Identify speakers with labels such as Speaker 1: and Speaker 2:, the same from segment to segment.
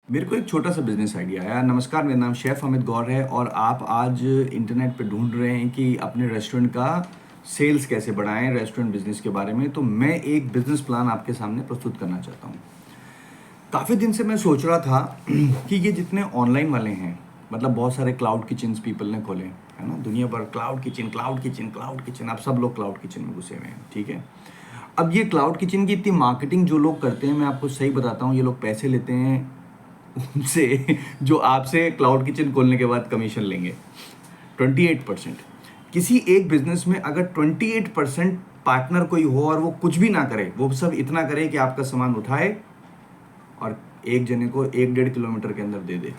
Speaker 1: मेरे को एक छोटा सा बिजनेस आइडिया आया। नमस्कार, मेरा नाम शेफ अमित गौर है और आप आज इंटरनेट पे ढूंढ रहे हैं कि अपने रेस्टोरेंट का सेल्स कैसे बढ़ाएं, रेस्टोरेंट बिजनेस के बारे में। तो मैं एक बिजनेस प्लान आपके सामने प्रस्तुत करना चाहता हूँ। काफ़ी दिन से मैं सोच रहा था कि ये जितने ऑनलाइन वाले हैं, मतलब बहुत सारे क्लाउड किचन पीपल ने खोले, है ना, दुनिया भर cloud kitchen cloud kitchen cloud kitchen, आप सब लोग क्लाउड किचन में घुसे हुए हैं, ठीक है। अब ये क्लाउड किचन की इतनी मार्केटिंग जो लोग करते हैं, मैं आपको सही बताता हूँ, ये लोग पैसे लेते हैं उनसे जो आपसे क्लाउड किचन खोलने के बाद कमीशन लेंगे 28%। किसी एक बिजनेस में अगर 28% पार्टनर कोई हो और वो कुछ भी ना करे, वो सब इतना करे कि आपका सामान उठाए और एक जने को 1-1.5 किलोमीटर के अंदर दे दे,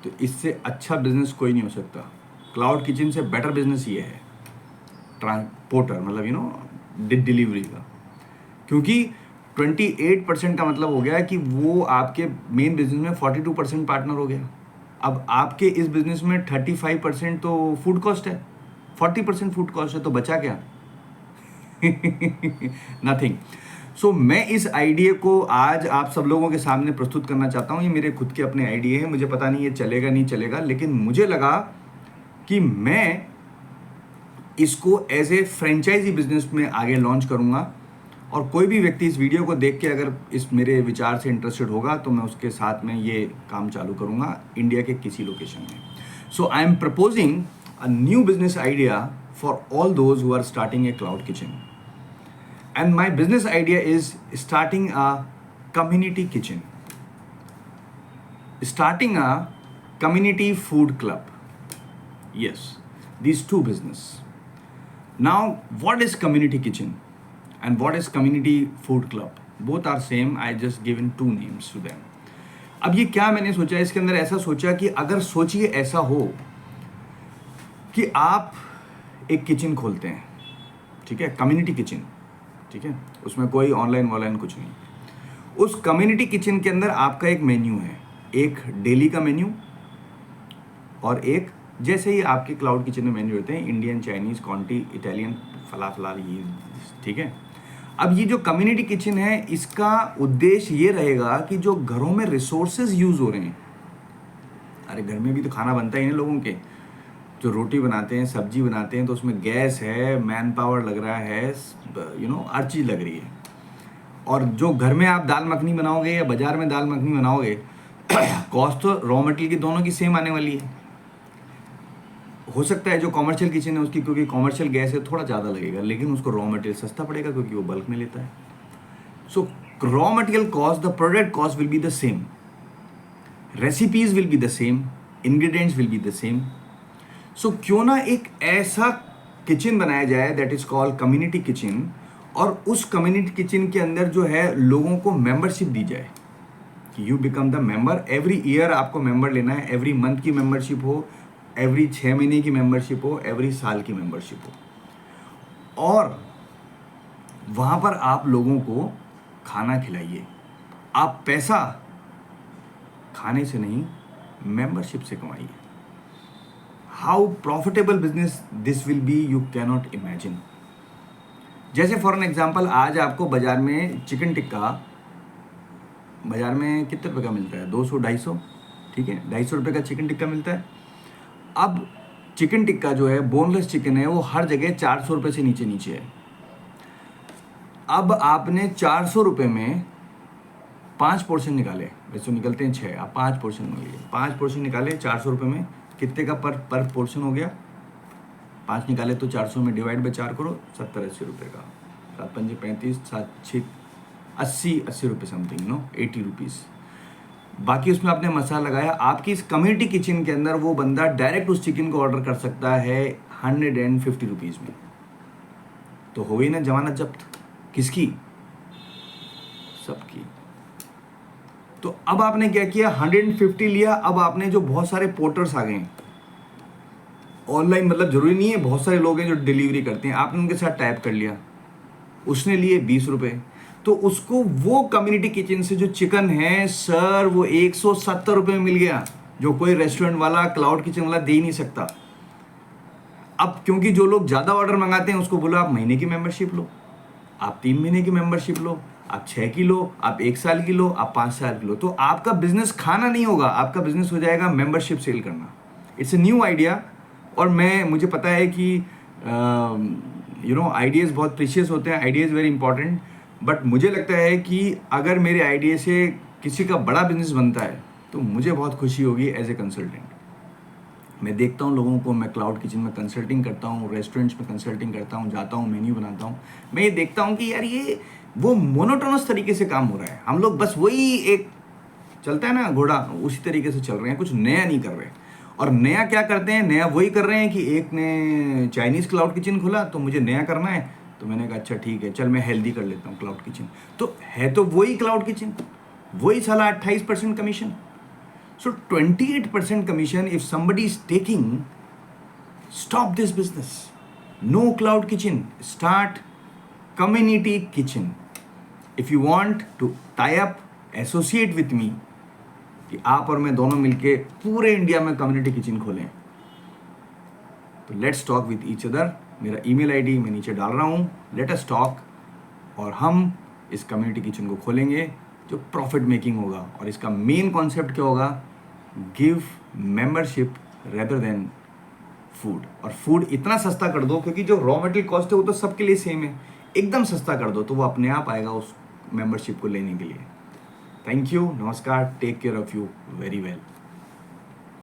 Speaker 1: तो इससे अच्छा बिजनेस कोई नहीं हो सकता। क्लाउड किचन से बेटर बिजनेस ये है ट्रांसपोर्टर, मतलब डिलीवरी का। क्योंकि 28% का मतलब हो गया कि वो आपके मेन बिजनेस में 42% पार्टनर हो गया। अब आपके इस बिजनेस में 35% तो फूड कॉस्ट है, 40% फूड कॉस्ट है, तो बचा क्या? नथिंग। सो मैं इस आइडिया को आज आप सब लोगों के सामने प्रस्तुत करना चाहता हूँ। ये मेरे खुद के अपने आइडिया हैं, मुझे पता नहीं ये चलेगा नहीं चलेगा, लेकिन मुझे लगा कि मैं इसको एज ए फ्रेंचाइजी बिजनेस में आगे लॉन्च करूँगा। और कोई भी व्यक्ति इस वीडियो को देख के अगर इस मेरे विचार से इंटरेस्टेड होगा तो मैं उसके साथ में ये काम चालू करूँगा इंडिया के किसी लोकेशन में। So I am proposing a new business idea for all those who are starting a cloud kitchen. And my business idea is starting a community kitchen, starting a community food club. Yes, these two business. Now, what is community kitchen and what is community food club? Both are same. I just given two names to them. अब ये क्या मैंने सोचा, इसके अंदर ऐसा सोचा कि अगर सोचिए ऐसा हो कि आप एक किचन खोलते हैं, ठीक है, कम्युनिटी किचन, ठीक है, उसमें कोई ऑनलाइन कुछ नहीं। उस कम्युनिटी किचन के अंदर आपका एक मेन्यू है, एक डेली का मेन्यू और एक, जैसे ही आपके क्लाउड किचन में मेन्यू होते हैं, इंडियन, चाइनीज, कॉन्टी, इटालियन, फला ये, ठीक है। अब ये जो कम्युनिटी किचन है, इसका उद्देश्य ये रहेगा कि जो घरों में रिसोर्सेज यूज हो रहे हैं, अरे घर में भी तो खाना बनता ही है लोगों के, जो रोटी बनाते हैं, सब्जी बनाते हैं, तो उसमें गैस है, मैन पावर लग रहा है, हर चीज़ लग रही है। और जो घर में आप दाल मखनी बनाओगे या बाजार में दाल मखनी बनाओगे, कॉस्ट तो रॉ मटेरियल की दोनों की सेम आने वाली है। हो सकता है जो कॉमर्शियल किचन है उसकी, क्योंकि कॉमर्शियल गैस है, थोड़ा ज़्यादा लगेगा, लेकिन उसको रॉ मटेरियल सस्ता पड़ेगा क्योंकि वो बल्क में लेता है। So raw material cost, the product cost will be the same, recipes will be the same, ingredients will be the same. So क्यों ना एक ऐसा किचन बनाया जाए that is called community kitchen, और उस कम्युनिटी किचन के अंदर जो है लोगों को मेंबरशिप दी जाए कि you become the member. Every year आपको मेंबर लेना है, एवरी मंथ की मेंबरशिप हो, एवरी 6 महीने की मेंबरशिप हो, एवरी साल की मेंबरशिप हो, और वहां पर आप लोगों को खाना खिलाइए। आप पैसा खाने से नहीं, मेंबरशिप से कमाइए। How profitable business this will be, you cannot imagine. जैसे फॉर एन एग्जाम्पल, आज आपको बाजार में चिकन टिक्का बाजार में कितने रुपए का मिलता है? 200-250, ठीक है, 250 रुपये का चिकन टिक्का मिलता है। अब चिकन टिक्का जो है, बोनलेस चिकन है, वो हर जगह 400 रुपये से नीचे है। अब आपने 400 रुपये में 5 पोर्शन निकाले, वैसे तो निकलते हैं 6, आप 5 पोर्शन निकालिए, 5 पोर्शन निकाले 400 रुपये में, कितने का पर पोर्शन हो गया? 5 निकाले तो 400 में डिवाइड बाई 4 करो, 70-80 रुपये का, 7×5 35, 7×6 80 रुपये समथिंग, 80 रुपीज़। बाकी उसमें आपने मसाला लगाया। आपकी इस कम्युनिटी किचन के अंदर वो बंदा डायरेक्ट उस चिकन को ऑर्डर कर सकता है 150 रुपीज़ में। तो हो गई ना जमानत जब्त, किसकी? सबकी। तो अब आपने क्या किया, 150 लिया। अब आपने जो बहुत सारे पोर्टर्स आ गए ऑनलाइन, मतलब जरूरी नहीं है, बहुत सारे लोग हैं जो डिलीवरी करते हैं, आपने उनके साथ टाइप कर लिया, उसने लिए 20 रुपये, तो उसको वो कम्युनिटी किचन से जो चिकन है सर, वो 170 रुपये में मिल गया, जो कोई रेस्टोरेंट वाला, क्लाउड किचन वाला दे ही नहीं सकता। अब क्योंकि जो लोग ज़्यादा ऑर्डर मंगाते हैं उसको बोलो आप महीने की मेंबरशिप लो, आप 3 महीने की मेंबरशिप लो, आप 6 की लो, आप 1 साल की लो, आप 5 साल की लो, तो आपका बिजनेस खाना नहीं होगा, आपका बिजनेस हो जाएगा मेंबरशिप सेल करना। इट्स ए न्यू आइडिया, और मुझे पता है कि आइडियाज़ बहुत प्रीशियस होते हैं, आइडियाज़ वेरी इंपॉर्टेंट, बट मुझे लगता है कि अगर मेरे आइडिया से किसी का बड़ा बिजनेस बनता है तो मुझे बहुत खुशी होगी एज ए कंसल्टेंट। मैं देखता हूँ लोगों को, मैं क्लाउड किचन में कंसल्टिंग करता हूँ, रेस्टोरेंट्स में कंसल्टिंग करता हूँ, जाता हूँ, मेन्यू बनाता हूँ, मैं ये देखता हूँ कि यार ये वो मोनोटोनस तरीके से काम हो रहा है, हम लोग बस वही एक चलता है ना घोड़ा, उसी तरीके से चल रहे हैं, कुछ नया नहीं कर रहे। और नया क्या करते हैं, नया वही कर रहे हैं कि एक ने चाइनीज़ क्लाउड किचन खोला तो मुझे नया करना है, तो मैंने कहा अच्छा ठीक है, चल मैं हेल्दी कर लेता हूँ क्लाउड किचन, तो है तो वही क्लाउड किचन, वही साला 28% commission. So 28% commission, if somebody is taking, stop this business. No cloud kitchen, start community kitchen. If you want to tie up, associate with me, कि आप और मैं दोनों मिलके पूरे इंडिया में कम्युनिटी किचन खोलें, तो let's talk with each other. मेरा ईमेल आईडी मैं नीचे डाल रहा हूँ, लेट अस टॉक, और हम इस कम्युनिटी किचन को खोलेंगे जो प्रॉफिट मेकिंग होगा। और इसका मेन कॉन्सेप्ट क्या होगा, give membership rather than food. और फूड इतना सस्ता कर दो, क्योंकि जो रॉ मटेरियल कॉस्ट है वो तो सबके लिए सेम है, एकदम सस्ता कर दो तो वो अपने आप आएगा उस मेंबरशिप को लेने के लिए। थैंक यू, नमस्कार, take care of you very well.